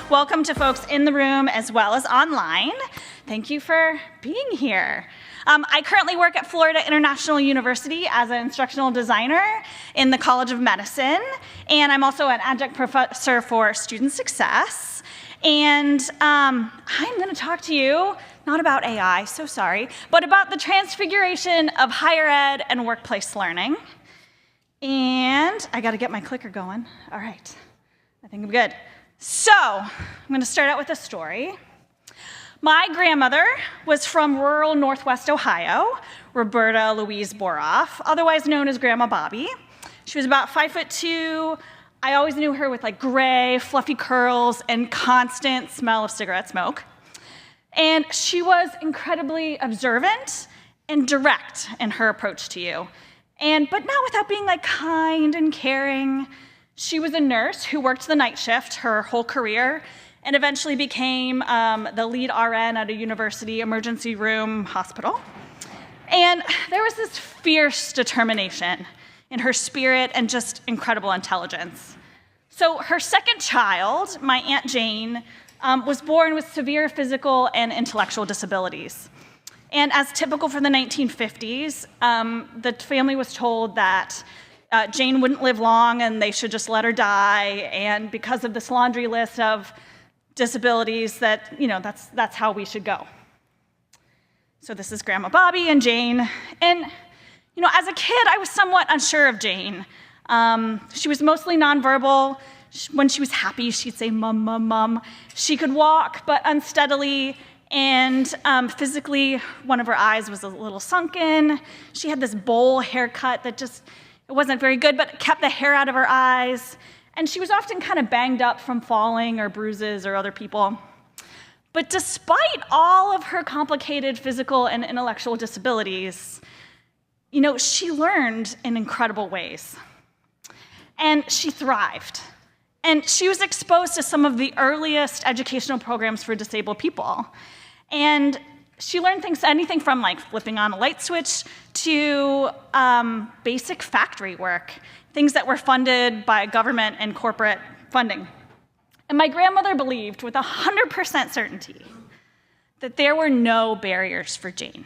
Welcome to folks in the room as well as online. Thank you for being here. I currently work at Florida International University as an instructional designer in the College of Medicine, and I'm also an adjunct professor for student success. And I'm going to talk to you, not about AI, so sorry, but about the transfiguration of higher ed and workplace learning. And I got to get my clicker going. All right, I think I'm good. So I'm going to start out with a story. My grandmother was from rural Northwest Ohio, Roberta Louise Boroff, otherwise known as Grandma Bobby. She was about 5'2". I always knew her with like gray, fluffy curls and constant smell of cigarette smoke. And she was incredibly observant and direct in her approach to you. But not without being like kind and caring. She was a nurse who worked the night shift her whole career and eventually became the lead RN at a university emergency room hospital. And there was this fierce determination in her spirit and just incredible intelligence. So her second child, my Aunt Jane, was born with severe physical and intellectual disabilities. And as typical for the 1950s, the family was told that Jane wouldn't live long and they should just let her die. And because of this laundry list of disabilities, that's how we should go. So this is Grandma Bobby and Jane. And as a kid, I was somewhat unsure of Jane. She was mostly nonverbal. When she was happy, she'd say, "Mum, mum, mum." She could walk, but unsteadily. And physically, one of her eyes was a little sunken. She had this bowl haircut that it wasn't very good, but it kept the hair out of her eyes. And she was often kind of banged up from falling or bruises or other people. But despite all of her complicated physical and intellectual disabilities, she learned in incredible ways. And she thrived. And she was exposed to some of the earliest educational programs for disabled people. And she learned anything from like flipping on a light switch to basic factory work, things that were funded by government and corporate funding. And my grandmother believed with 100% certainty that there were no barriers for Jane.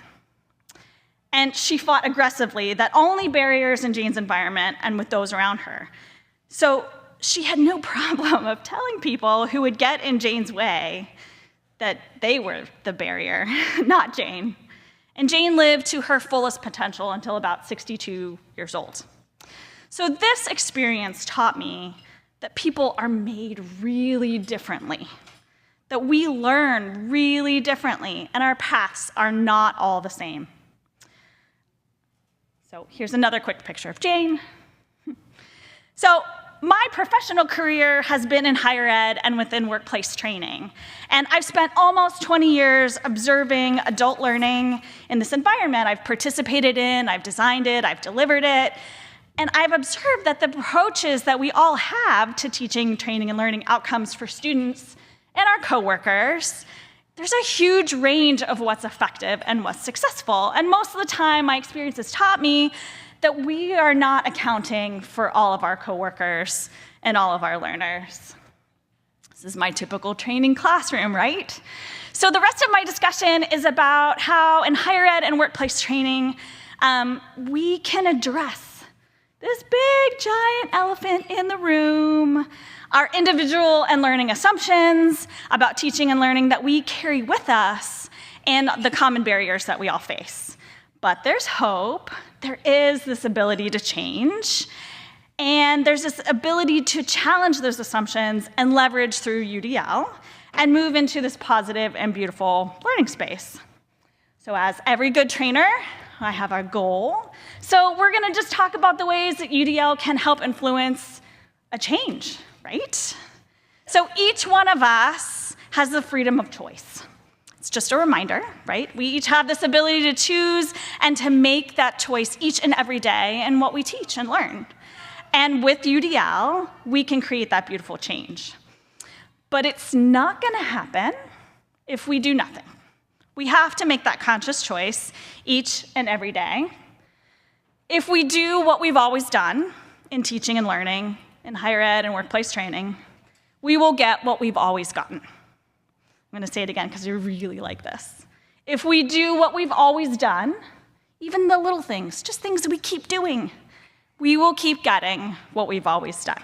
And she fought aggressively that only barriers in Jane's environment and with those around her. So she had no problem of telling people who would get in Jane's way that they were the barrier, not Jane. And Jane lived to her fullest potential until about 62 years old. So this experience taught me that people are made really differently, that we learn really differently, and our paths are not all the same. So here's another quick picture of Jane. So my professional career has been in higher ed and within workplace training. And I've spent almost 20 years observing adult learning in this environment. I've participated in, I've designed it, I've delivered it. And I've observed that the approaches that we all have to teaching, training, and learning outcomes for students and our coworkers, there's a huge range of what's effective and what's successful. And most of the time, my experience has taught me that we are not accounting for all of our coworkers and all of our learners. This is my typical training classroom, right? So the rest of my discussion is about how in higher ed and workplace training, we can address this big giant elephant in the room, our individual and learning assumptions about teaching and learning that we carry with us, and the common barriers that we all face. But there's hope. There is this ability to change, and there's this ability to challenge those assumptions and leverage through UDL and move into this positive and beautiful learning space. So as every good trainer, I have a goal. So we're gonna just talk about the ways that UDL can help influence a change, right? So each one of us has the freedom of choice. It's just a reminder, right? We each have this ability to choose and to make that choice each and every day in what we teach and learn. And with UDL, we can create that beautiful change. But it's not gonna happen if we do nothing. We have to make that conscious choice each and every day. If we do what we've always done in teaching and learning, in higher ed and workplace training, we will get what we've always gotten. I'm going to say it again because I really like this. If we do what we've always done, even the little things, just things that we keep doing, we will keep getting what we've always done.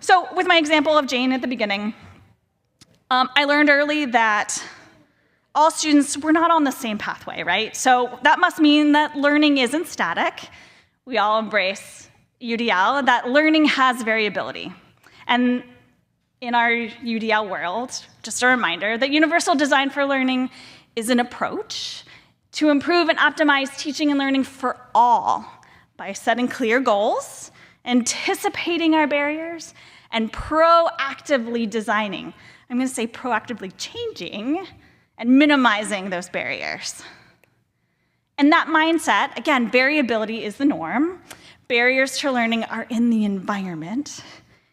So with my example of Jane at the beginning, I learned early that all students were not on the same pathway, right? So that must mean that learning isn't static. We all embrace UDL, that learning has variability. And in our UDL world, just a reminder that universal design for learning is an approach to improve and optimize teaching and learning for all by setting clear goals, anticipating our barriers, and proactively designing. I'm going to say proactively changing and minimizing those barriers. And that mindset, again, variability is the norm. Barriers to learning are in the environment.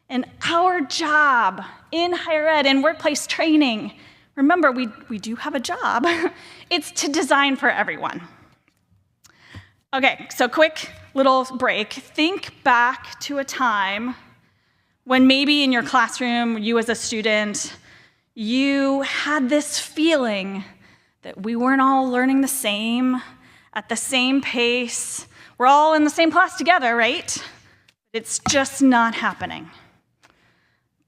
And our job in higher ed and workplace training, remember, we do have a job. It's to design for everyone. Okay, so quick little break. Think back to a time when maybe in your classroom, you as a student, you had this feeling that we weren't all learning the same, at the same pace. We're all in the same class together, right? It's just not happening.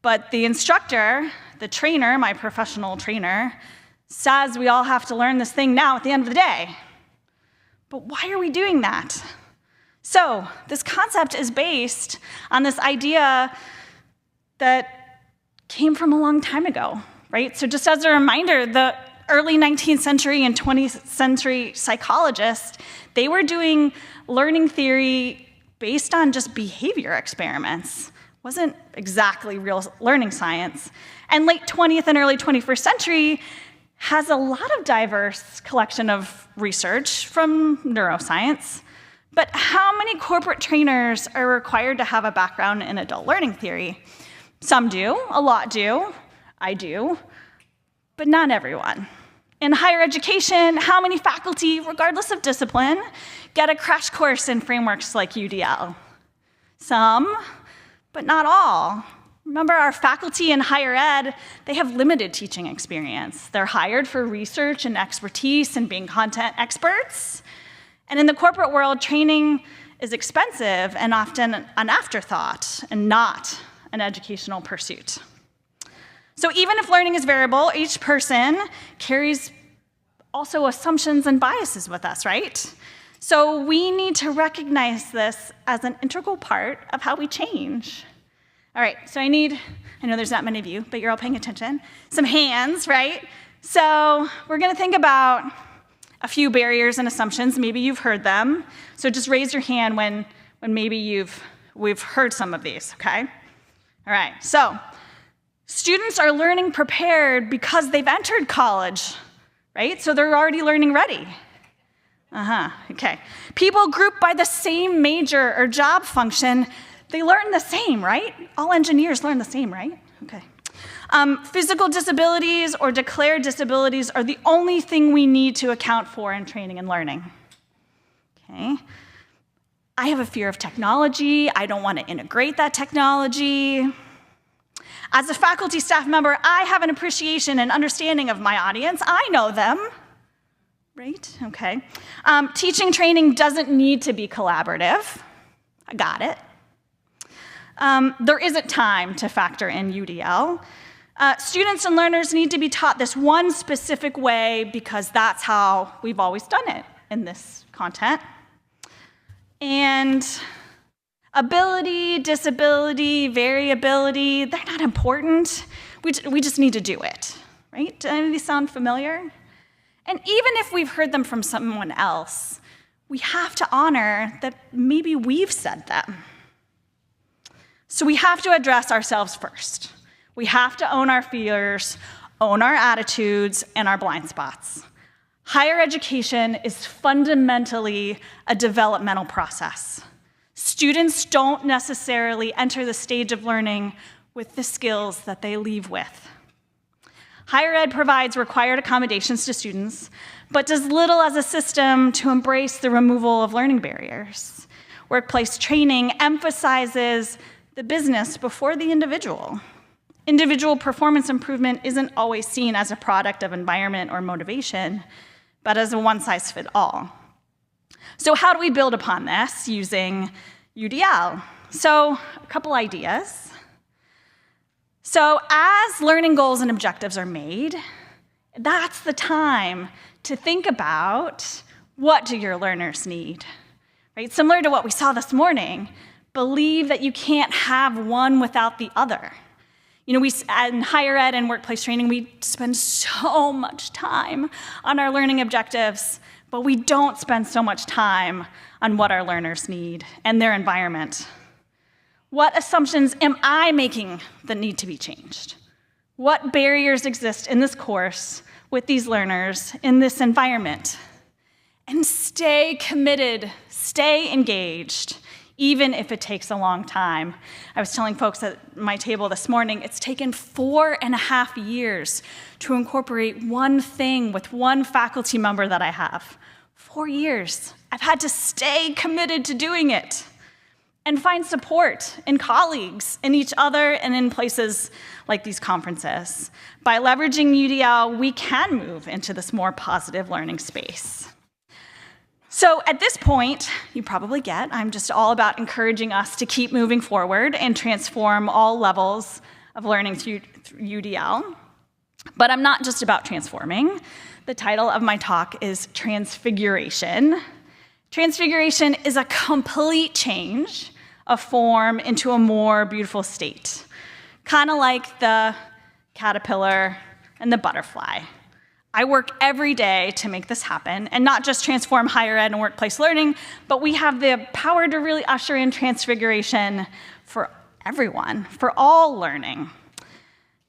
But the instructor, the trainer, my professional trainer, says we all have to learn this thing now at the end of the day. But why are we doing that? So this concept is based on this idea that came from a long time ago, right? So just as a reminder, the early 19th century and 20th century psychologists, they were doing learning theory based on just behavior experiments. Wasn't exactly real learning science. And late 20th and early 21st century has a lot of diverse collection of research from neuroscience. But how many corporate trainers are required to have a background in adult learning theory? Some do, a lot do, I do, but not everyone. In higher education, how many faculty, regardless of discipline, get a crash course in frameworks like UDL? Some, but not all. Remember, our faculty in higher ed, they have limited teaching experience. They're hired for research and expertise and being content experts. And in the corporate world, training is expensive and often an afterthought and not an educational pursuit. So even if learning is variable, each person carries also assumptions and biases with us, right? So we need to recognize this as an integral part of how we change. All right, so I know there's not many of you, but you're all paying attention, some hands, right? So we're gonna think about a few barriers and assumptions. Maybe you've heard them. So just raise your hand when maybe we've heard some of these, okay? All right, so students are learning prepared because they've entered college, right? So they're already learning ready. Okay. People grouped by the same major or job function, they learn the same, right? All engineers learn the same, right? Okay. Physical disabilities or declared disabilities are the only thing we need to account for in training and learning. Okay. I have a fear of technology. I don't want to integrate that technology. As a faculty staff member, I have an appreciation and understanding of my audience. I know them, right? Okay. Teaching training doesn't need to be collaborative. I got it. There isn't time to factor in UDL. Students and learners need to be taught this one specific way because that's how we've always done it in this content. And ability, disability, variability, they're not important. We just need to do it, right? Do any of these sound familiar? And even if we've heard them from someone else, we have to honor that maybe we've said them. So we have to address ourselves first. We have to own our fears, own our attitudes, and our blind spots. Higher education is fundamentally a developmental process. Students don't necessarily enter the stage of learning with the skills that they leave with. Higher ed provides required accommodations to students, but does little as a system to embrace the removal of learning barriers. Workplace training emphasizes the business before the individual. Individual performance improvement isn't always seen as a product of environment or motivation, but as a one-size-fits-all. So how do we build upon this using UDL? So a couple ideas. So as learning goals and objectives are made, that's the time to think about, what do your learners need? Right? Similar to what we saw this morning, believe that you can't have one without the other. We in higher ed and workplace training, we spend so much time on our learning objectives, but we don't spend so much time on what our learners need and their environment. What assumptions am I making that need to be changed? What barriers exist in this course with these learners in this environment? And stay committed, stay engaged, even if it takes a long time. I was telling folks at my table this morning, it's taken 4.5 years to incorporate one thing with one faculty member that I have. 4 years. I've had to stay committed to doing it and find support in colleagues, in each other, and in places like these conferences. By leveraging UDL, we can move into this more positive learning space. So at this point, you probably get, I'm just all about encouraging us to keep moving forward and transform all levels of learning through UDL. But I'm not just about transforming. The title of my talk is Transfiguration. Transfiguration is a complete change of form into a more beautiful state, kind of like the caterpillar and the butterfly. I work every day to make this happen, and not just transform higher ed and workplace learning, but we have the power to really usher in transfiguration for everyone, for all learning.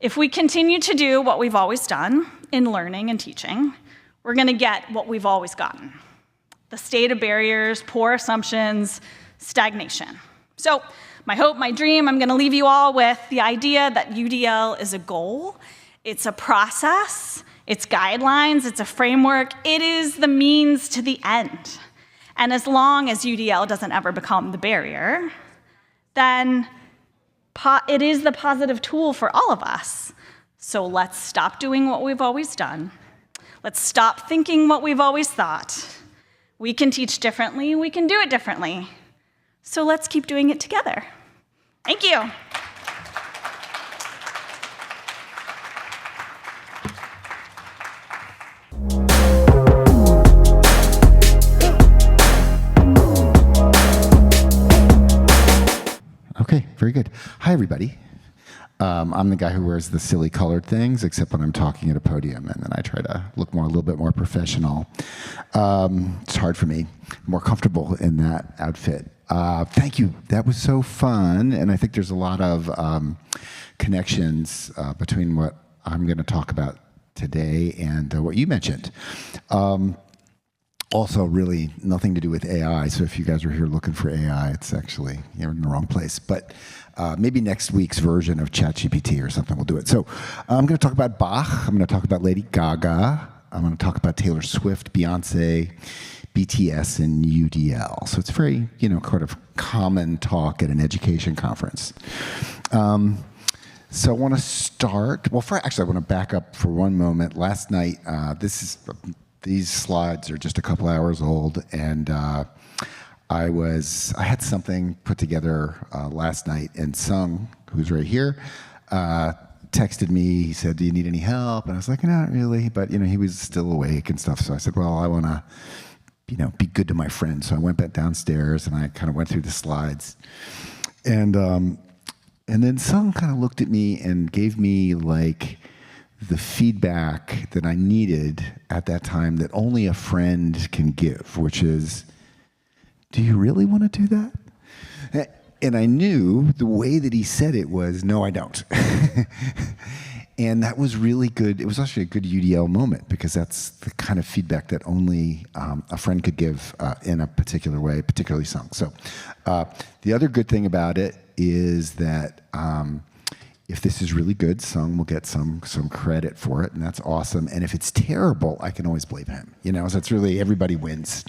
If we continue to do what we've always done in learning and teaching, we're going to get what we've always gotten: the state of barriers, poor assumptions, stagnation. So my hope, my dream, I'm going to leave you all with the idea that UDL is a goal, it's a process, it's guidelines, it's a framework, it is the means to the end. And as long as UDL doesn't ever become the barrier, then it is the positive tool for all of us. So let's stop doing what we've always done. Let's stop thinking what we've always thought. We can teach differently, we can do it differently. So let's keep doing it together. Thank you. Okay, very good. Hi, everybody. I'm the guy who wears the silly colored things, except when I'm talking at a podium, and then I try to look a little bit more professional. It's hard for me. I'm more comfortable in that outfit. Thank you. That was so fun, and I think there's a lot of connections between what I'm going to talk about today and what you mentioned. Also, really nothing to do with AI, so if you guys are here looking for AI, it's actually, you're in the wrong place. But maybe next week's version of ChatGPT or something will do it. So I'm going to talk about Bach, I'm going to talk about Lady Gaga, I'm going to talk about Taylor Swift, Beyonce, BTS, and UDL. So it's very, kind of common talk at an education conference. So I want to start, actually I want to back up for one moment. Last night, these slides are just a couple hours old, and I had something put together last night, and Sung, who's right here, texted me. He said, "Do you need any help?" And I was like, "Not really," but he was still awake and stuff. So I said, "Well, I want to, be good to my friend." So I went back downstairs and I kind of went through the slides, and then Sung kind of looked at me and gave me like the feedback that I needed at that time that only a friend can give, which is, do you really want to do that? And I knew the way that he said it was, no, I don't. And that was really good. It was actually a good UDL moment, because that's the kind of feedback that only a friend could give in a particular way, particularly Sung. So the other good thing about it is that if this is really good, Sung will get some credit for it, and that's awesome. And if it's terrible, I can always blame him. So it's really, everybody wins.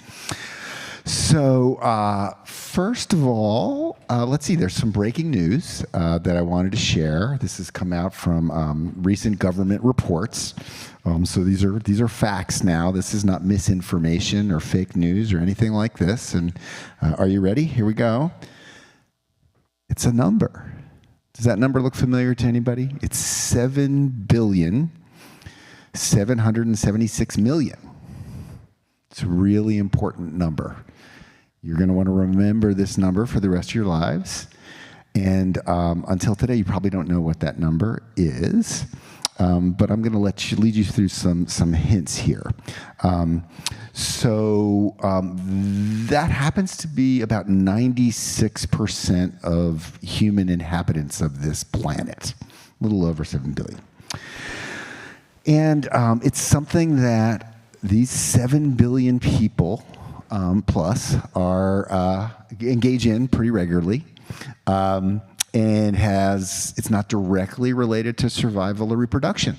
So, first of all, let's see, there's some breaking news that I wanted to share. This has come out from recent government reports. So these are facts now. This is not misinformation or fake news or anything like this. And are you ready? Here we go. It's a number. Does that number look familiar to anybody? It's 7,776,000,000. It's a really important number. You're going to want to remember this number for the rest of your lives. And until today, you probably don't know what that number is. But I'm going to lead you through some hints here. That happens to be about 96% of human inhabitants of this planet, a little over 7 billion. And it's something that these 7 billion people plus are engage in pretty regularly. And it's not directly related to survival or reproduction.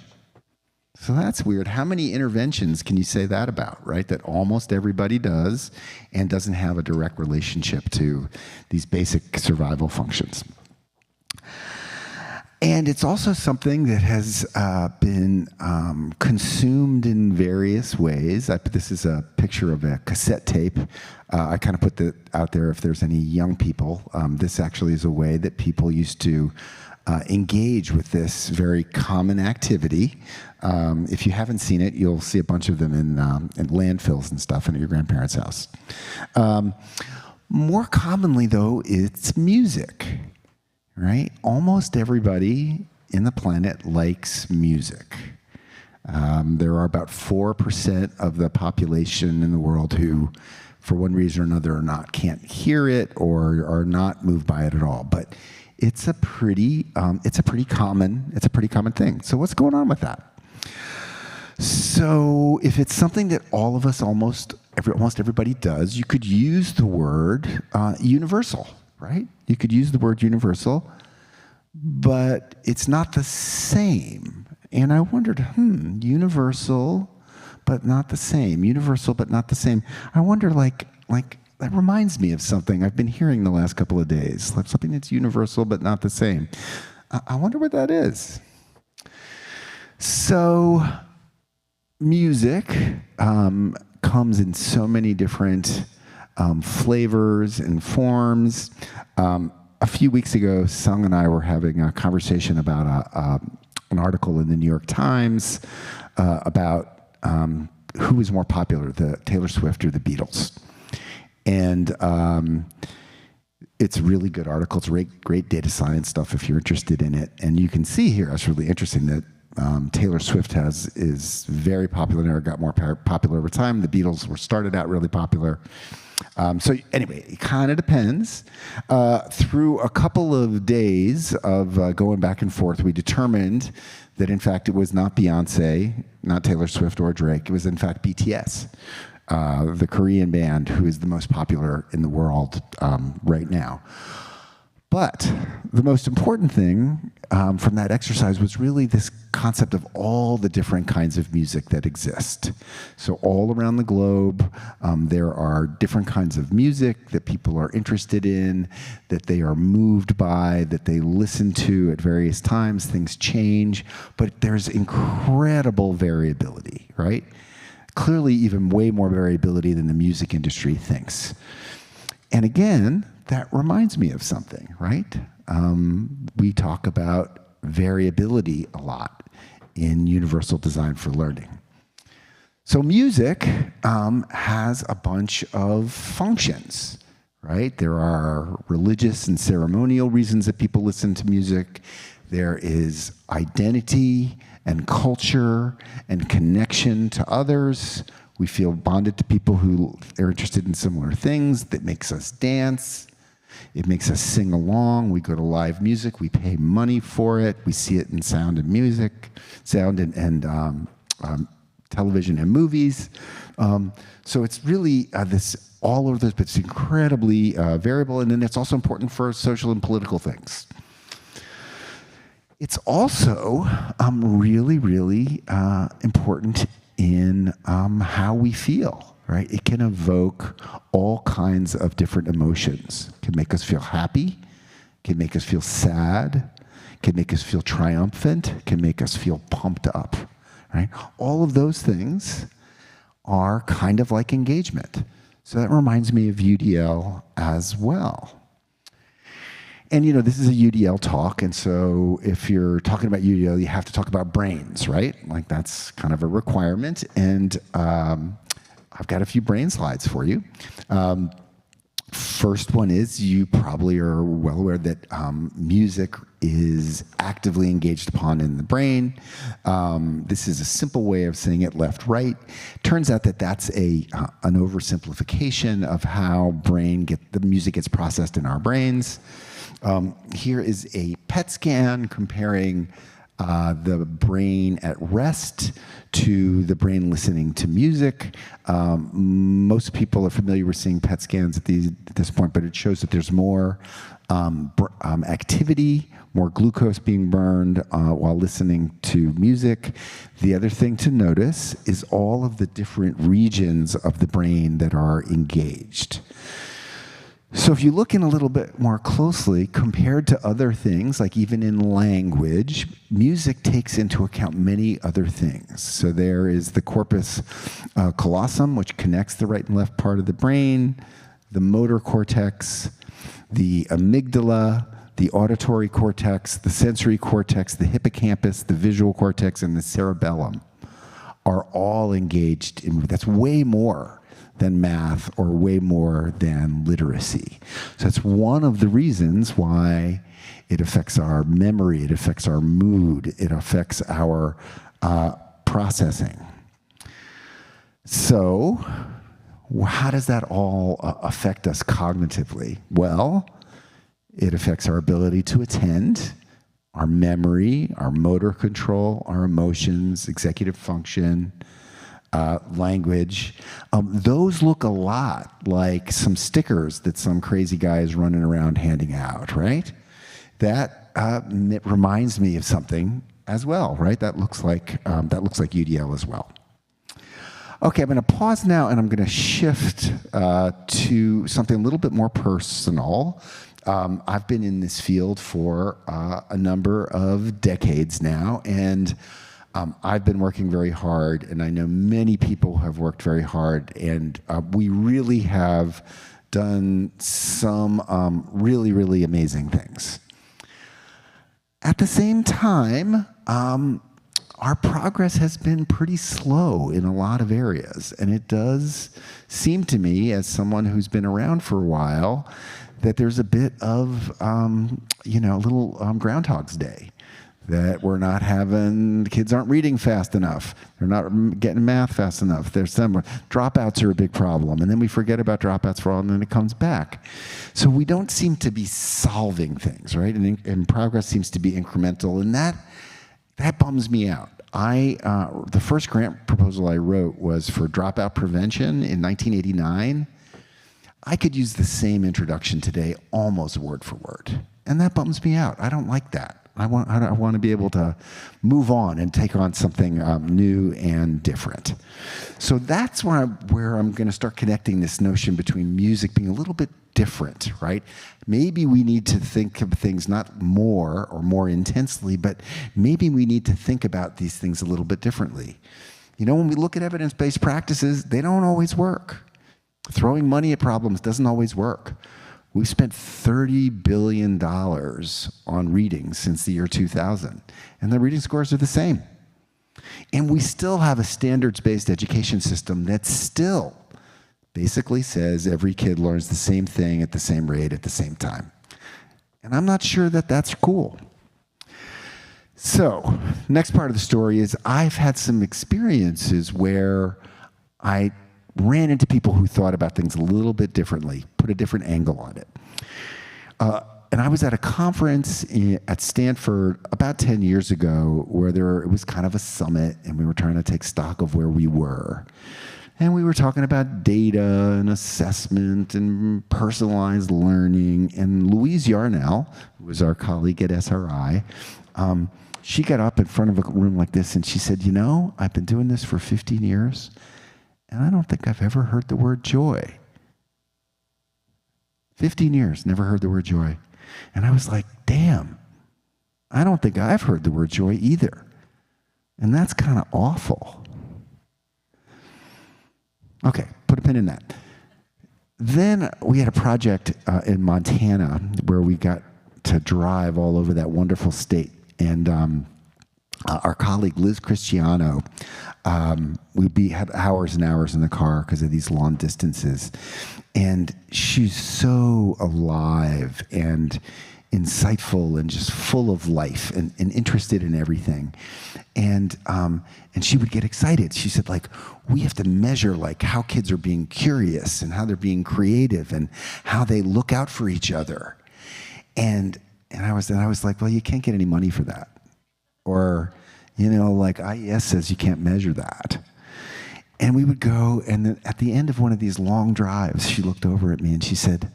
So that's weird. How many interventions can you say that about, right? That almost everybody does and doesn't have a direct relationship to these basic survival functions. And it's also something that has been consumed in various ways. This is a picture of a cassette tape. I kind of put that out there if there's any young people. This actually is a way that people used to engage with this very common activity. If you haven't seen it, you'll see a bunch of them in landfills and stuff and at your grandparents' house. More commonly, though, it's music. Right? Almost everybody in the planet likes music. There are about 4% of the population in the world who, for one reason or another, can't hear it or are not moved by it at all. But it's a pretty common thing. So what's going on with that? So if it's something that all of us, almost everybody does, you could use the word universal. Right? You could use the word universal, but it's not the same. And I wondered, universal, but not the same. Universal, but not the same. I wonder, like that reminds me of something I've been hearing the last couple of days. Like something that's universal, but not the same. I wonder what that is. So, music comes in so many different flavors and forms. A few weeks ago, Sung and I were having a conversation about an article in the New York Times about who was more popular, the Taylor Swift or the Beatles. And it's a really good article. It's great data science stuff if you're interested in it. And you can see here, it's really interesting that Taylor Swift is very popular now, got more popular over time. The Beatles started out really popular. So anyway, it kind of depends. Through a couple of days of going back and forth, we determined that, in fact, it was not Beyonce, not Taylor Swift or Drake. It was, in fact, BTS, the Korean band who is the most popular in the world right now. But the most important thing from that exercise was really this concept of all the different kinds of music that exist. So all around the globe, there are different kinds of music that people are interested in, that they are moved by, that they listen to at various times. Things change, but there's incredible variability, right? Clearly even way more variability than the music industry thinks. And again, that reminds me of something, right? We talk about variability a lot in universal design for learning. So music has a bunch of functions, right? There are religious and ceremonial reasons that people listen to music. There is identity and culture and connection to others. We feel bonded to people who are interested in similar things. That makes us dance. It makes us sing along. We go to live music. We pay money for it. We see it in sound and music, sound and television and movies. So it's really all over this, but it's incredibly variable. And then it's also important for social and political things. It's also really, really important in how we feel, right? It can evoke all kinds of different emotions. It can make us feel happy, can make us feel sad, can make us feel triumphant, can make us feel pumped up, right? All of those things are kind of like engagement. So that reminds me of UDL as well. And this is a UDL talk, and so if you're talking about UDL, you have to talk about brains, right? Like that's kind of a requirement, and I've got a few brain slides for you. First one is, you probably are well aware that music is actively engaged upon in the brain. This is a simple way of saying it left-right. Turns out that that's an oversimplification of how the music gets processed in our brains. Here is a PET scan comparing the brain at rest to the brain listening to music. Most people are familiar with seeing PET scans at this point, but it shows that there's more activity, more glucose being burned while listening to music. The other thing to notice is all of the different regions of the brain that are engaged. So if you look in a little bit more closely, compared to other things, like even in language, music takes into account many other things. So there is the corpus callosum, which connects the right and left part of the brain, the motor cortex, the amygdala, the auditory cortex, the sensory cortex, the hippocampus, the visual cortex, and the cerebellum are all engaged in. That's way more than math or way more than literacy. So that's one of the reasons why it affects our memory, it affects our mood, it affects our processing. So how does that all affect us cognitively? Well, it affects our ability to attend, our memory, our motor control, our emotions, executive function, language. Those look a lot like some stickers that some crazy guy is running around handing out, right? That it reminds me of something as well, right? That looks like UDL as well. Okay, I'm going to pause now and I'm going to shift to something a little bit more personal. I've been in this field for a number of decades now, and I've been working very hard, and I know many people have worked very hard, and we really have done some really, really amazing things. At the same time, our progress has been pretty slow in a lot of areas, and it does seem to me, as someone who's been around for a while, that there's a bit of, a little Groundhog's Day. That we're not having, the kids aren't reading fast enough. They're not getting math fast enough. There's some dropouts are a big problem. And then we forget about dropouts for all, and then it comes back. So we don't seem to be solving things, right? And progress seems to be incremental. And that bums me out. The first grant proposal I wrote was for dropout prevention in 1989. I could use the same introduction today, almost word for word. And that bums me out. I don't like that. I want to be able to move on and take on something new and different. So that's where I'm going to start connecting this notion between music being a little bit different, right? Maybe we need to think of things not more or more intensely, but maybe we need to think about these things a little bit differently. When we look at evidence-based practices, they don't always work. Throwing money at problems doesn't always work. We've spent $30 billion on reading since the year 2000, and the reading scores are the same. And we still have a standards-based education system that still basically says every kid learns the same thing at the same rate at the same time. And I'm not sure that that's cool. So, next part of the story is I've had some experiences where I ran into people who thought about things a little bit differently, put a different angle on it. And I was at a conference at Stanford about 10 years ago where it was kind of a summit, and we were trying to take stock of where we were. And we were talking about data and assessment and personalized learning. And Louise Yarnell, who was our colleague at SRI, she got up in front of a room like this and she said, I've been doing this for 15 years. And I don't think I've ever heard the word joy. 15 years, never heard the word joy. And I was like, damn, I don't think I've heard the word joy either. And that's kind of awful. Okay, put a pin in that. Then we had a project in Montana where we got to drive all over that wonderful state. And our colleague Liz Cristiano, we'd had hours and hours in the car because of these long distances. And she's so alive and insightful and just full of life and interested in everything. And she would get excited. She said, like, we have to measure like how kids are being curious and how they're being creative and how they look out for each other. And I was like, well, you can't get any money for that. Or, like IES says you can't measure that. And we would go, and then at the end of one of these long drives, she looked over at me and she said,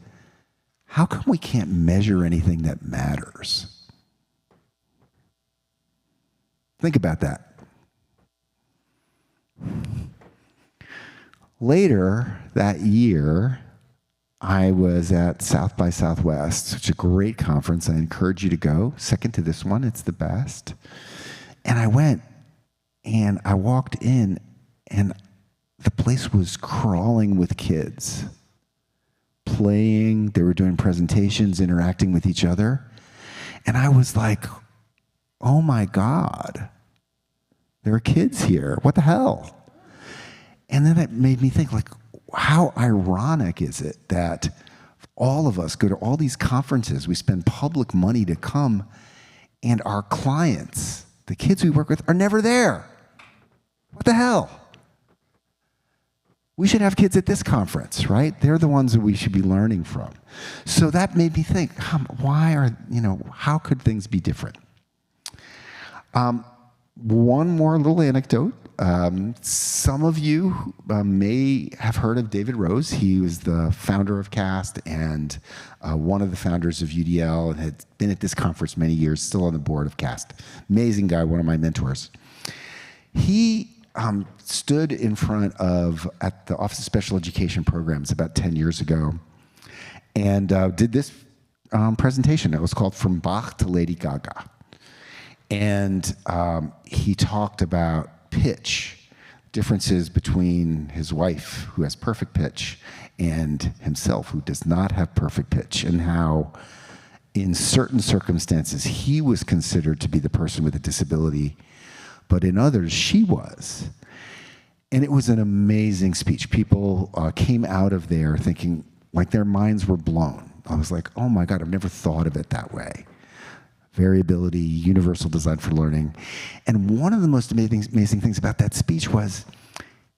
how come we can't measure anything that matters? Think about that. Later that year, I was at South by Southwest, which is a great conference. I encourage you to go. Second to this one, it's the best. And I went, and I walked in, and the place was crawling with kids, playing. They were doing presentations, interacting with each other. And I was like, oh my God, there are kids here. What the hell? And then it made me think, like, how ironic is it that all of us go to all these conferences, we spend public money to come, and our clients, the kids we work with, are never there. What the hell? We should have kids at this conference, right? They're the ones that we should be learning from. So that made me think, how could things be different? One more little anecdote. Some of you may have heard of David Rose. He was the founder of CAST and one of the founders of UDL and had been at this conference many years, still on the board of CAST. Amazing guy, one of my mentors. He stood in front of, at the Office of Special Education Programs about 10 years ago, and did this presentation. It was called From Bach to Lady Gaga. And he talked about pitch, differences between his wife, who has perfect pitch, and himself, who does not have perfect pitch, and how in certain circumstances he was considered to be the person with a disability, but in others she was. And it was an amazing speech. People came out of there thinking like their minds were blown. I was like, oh my God, I've never thought of it that way. Variability, universal design for learning. And one of the most amazing things about that speech was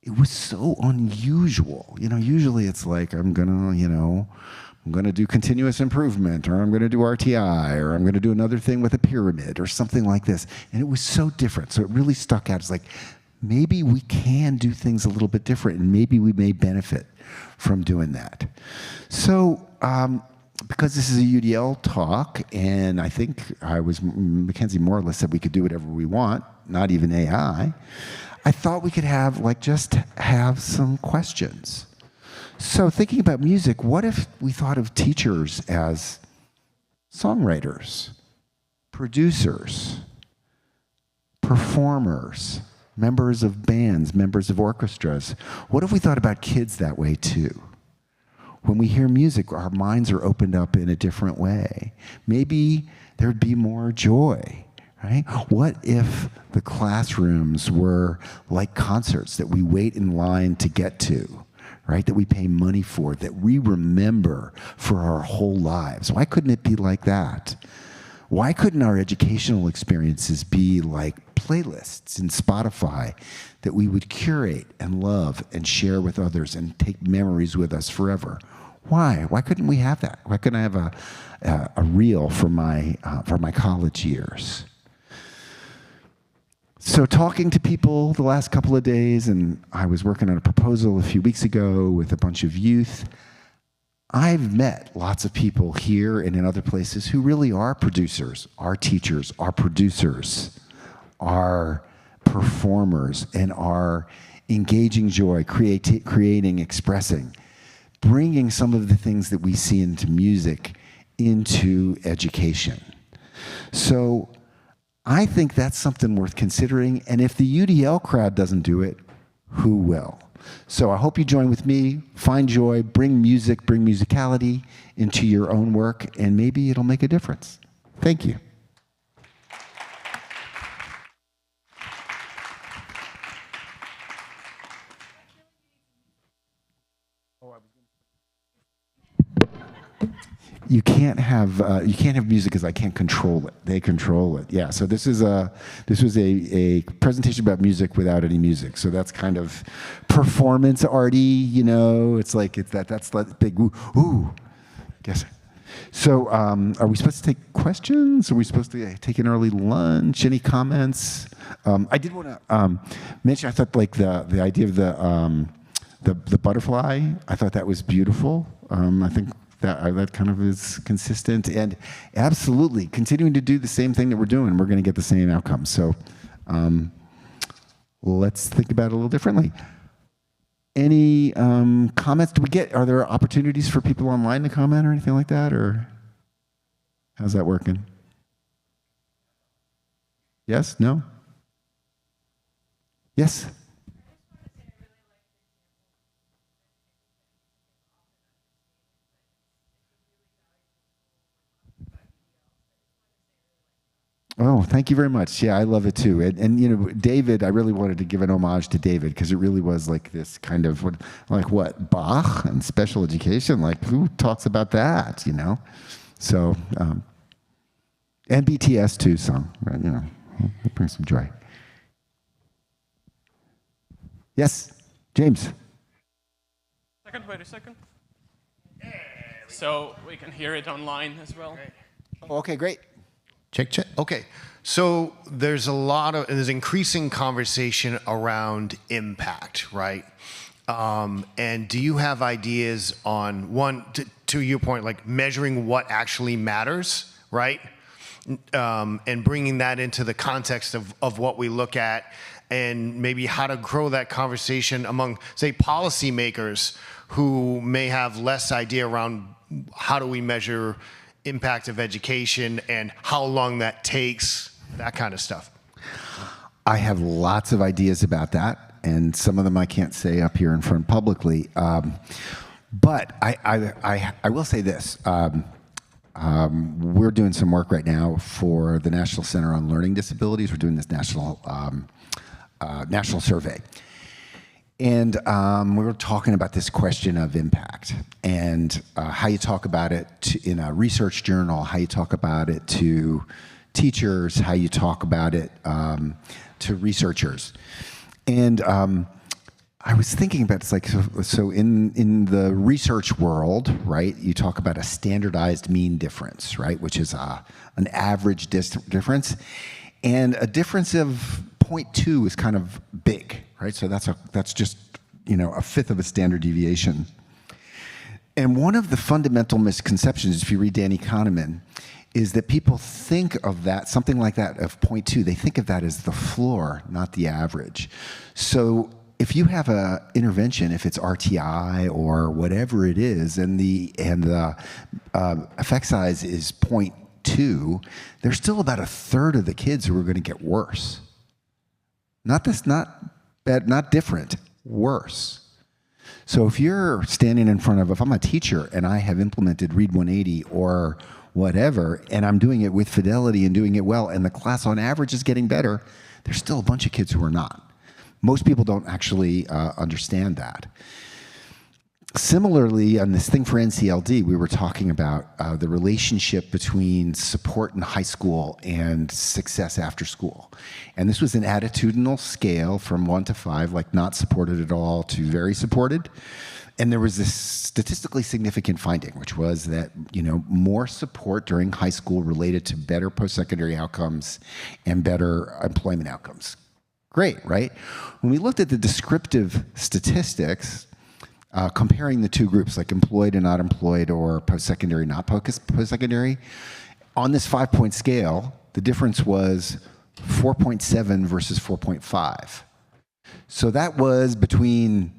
it was so unusual. Usually it's like, I'm gonna do continuous improvement, or I'm gonna do RTI, or I'm gonna do another thing with a pyramid, or something like this. And it was so different. So it really stuck out. It's like, maybe we can do things a little bit different, and maybe we may benefit from doing that. So, because this is a UDL talk, and I think Mackenzie more or less said we could do whatever we want, not even AI, I thought we could just have some questions. So thinking about music, what if we thought of teachers as songwriters, producers, performers, members of bands, members of orchestras? What if we thought about kids that way too? When we hear music, our minds are opened up in a different way. Maybe there'd be more joy, right? What if the classrooms were like concerts that we wait in line to get to, right? That we pay money for, that we remember for our whole lives. Why couldn't it be like that? Why couldn't our educational experiences be like playlists in Spotify that we would curate and love and share with others and take memories with us forever? Why? Why couldn't we have that? Why couldn't I have a reel for my college years? So talking to people the last couple of days, and I was working on a proposal a few weeks ago with a bunch of youth. I've met lots of people here and in other places who really are producers, are teachers, are producers, are performers, and are engaging joy, creating, expressing, bringing some of the things that we see into music into education. So I think that's something worth considering, and if the UDL crowd doesn't do it, who will? So I hope you join with me, find joy, bring music, bring musicality into your own work, and maybe it'll make a difference. Thank you. You can't have music because I can't control it. They control it. Yeah. So this was a presentation about music without any music. So that's kind of performance arty. You know, it's like that's that big ooh. Yes. So are we supposed to take questions? Are we supposed to take an early lunch? Any comments? I did want to mention. I thought like the idea of the butterfly. I thought that was beautiful. I think that kind of is consistent, and absolutely continuing to do the same thing that we're doing, we're going to get the same outcome. So let's think about it a little differently. Any comments? Are there opportunities for people online to comment or anything like that, or how's that working? Yes? No? Yes? Oh, thank you very much. Yeah, I love it too. And you know, David, I really wanted to give an homage to David because it really was like this kind of what Bach and special education. Like who talks about that? You know, so and BTS too song. Right? You know, it brings some joy. Yes, James. Wait a second. So we can hear it online as well. Oh, okay, great. Check. Okay. So there's there's increasing conversation around impact, right? And do you have ideas on to your point, like measuring what actually matters, right? And bringing that into the context of what we look at, and maybe how to grow that conversation among, say, policymakers who may have less idea around how do we measure impact of education and how long that takes, that kind of stuff. I have lots of ideas about that, and some of them I can't say up here in front publicly. But I will say this. We're doing some work right now for the National Center on Learning Disabilities. We're doing this national survey. And we were talking about this question of impact and how you talk about it in a research journal, how you talk about it to teachers, how you talk about it to researchers. And I was thinking about it's like, so in the research world, right, you talk about a standardized mean difference, right, which is an average difference. And a difference of 0.2 is kind of big, right? So that's just, you know, a fifth of a standard deviation. And one of the fundamental misconceptions, if you read Danny Kahneman, is that people think of that, something like that of 0.2, they think of that as the floor, not the average. So if you have an intervention, if it's RTI or whatever it is, and the effect size is 0.2, there's still about a third of the kids who are going to get worse. Not bad, not different, worse. So if you're standing in front of, if I'm a teacher and I have implemented Read 180 or whatever, and I'm doing it with fidelity and doing it well, and the class on average is getting better, there's still a bunch of kids who are not. Most people don't actually understand that. Similarly, on this thing for NCLD, we were talking about the relationship between support in high school and success after school. And this was an attitudinal scale from 1 to 5, like not supported at all to very supported. And there was this statistically significant finding, which was that, you know, more support during high school related to better post-secondary outcomes and better employment outcomes. Great, right? When we looked at the descriptive statistics, comparing the two groups, like employed and not employed, or post-secondary, not post-secondary, on this 5-point scale, the difference was 4.7 versus 4.5. So that was between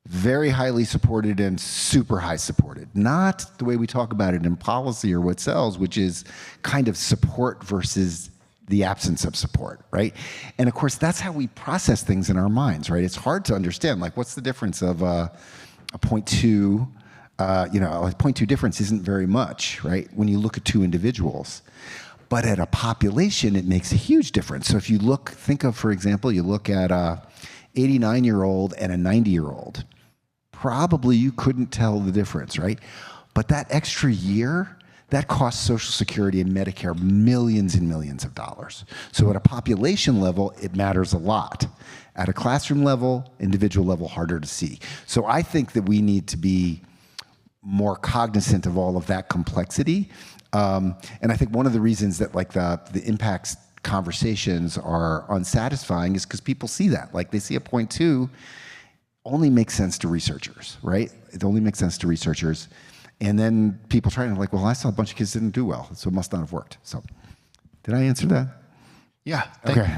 very highly supported and super high supported. Not the way we talk about it in policy or what sells, which is kind of support versus the absence of support, right? And of course, that's how we process things in our minds, right? It's hard to understand, like, what's the difference of a 0.2, you know, a 0.2 difference isn't very much, right? When you look at two individuals. But at a population, it makes a huge difference. So if you look, think of, for example, you look at a 89-year-old and a 90-year-old, probably you couldn't tell the difference, right? But that extra year, that costs Social Security and Medicare millions and millions of dollars. So at a population level, it matters a lot. At a classroom level, individual level, harder to see. So I think that we need to be more cognizant of all of that complexity. And I think one of the reasons that like the impacts conversations are unsatisfying is because people see that. Like they see a 0.2 only makes sense to researchers, right? It only makes sense to researchers. And then people trying to like, well, I saw a bunch of kids didn't do well, so it must not have worked. So did I answer that? Yeah. Thank you. Okay.